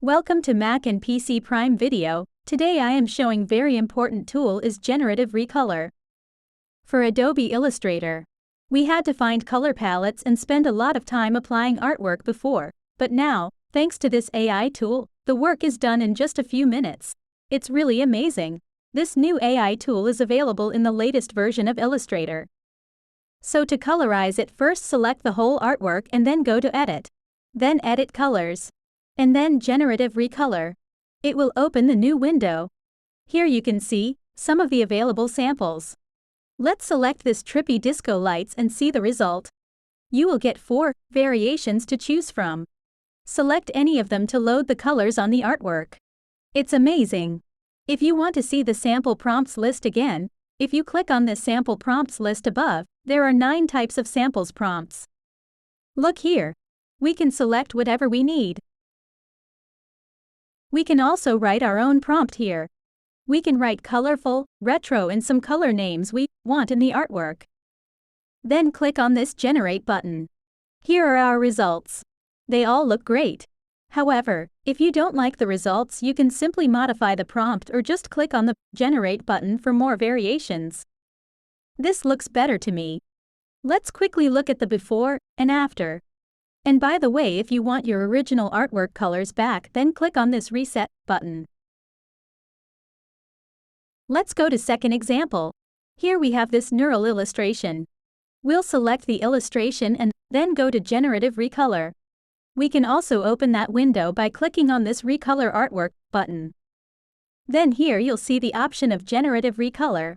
Welcome to Mac and PC Prime Video. Today I am showing very important tool is Generative Recolor. For Adobe Illustrator, we had to find color palettes and spend a lot of time applying artwork before, but now, thanks to this AI tool, the work is done in just a few minutes. It's really amazing. This new AI tool is available in the latest version of Illustrator. So to colorize it, first select the whole artwork and then go to Edit. Then Edit Colors. And then Generative Recolor. It will open the new window. Here you can see some of the available samples. Let's select this trippy disco lights and see the result. You will get 4 variations to choose from. Select any of them to load the colors on the artwork. It's amazing. If you want to see the sample prompts list again, if you click on this sample prompts list above, there are 9 types of samples prompts. Look here. We can select whatever we need. We can also write our own prompt here. We can write colorful, retro and some color names we want in the artwork. Then click on this Generate button. Here are our results. They all look great. However, if you don't like the results, you can simply modify the prompt or just click on the Generate button for more variations. This looks better to me. Let's quickly look at the before and after. And by the way, if you want your original artwork colors back, then click on this Reset button. Let's go to second example. Here we have this neural illustration. We'll select the illustration and then go to Generative Recolor. We can also open that window by clicking on this Recolor Artwork button. Then here you'll see the option of Generative Recolor.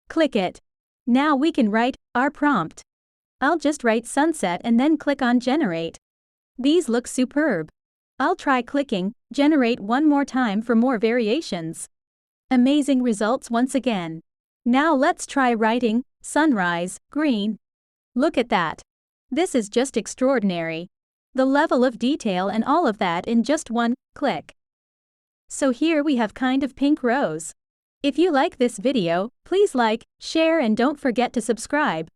Click it. Now we can write our prompt. I'll just write sunset and then click on Generate. These look superb. I'll try clicking Generate one more time for more variations. Amazing results once again. Now let's try writing sunrise, green. Look at that. This is just extraordinary. The level of detail and all of that in just one click. So here we have kind of pink rose. If you like this video, please like, share and don't forget to subscribe.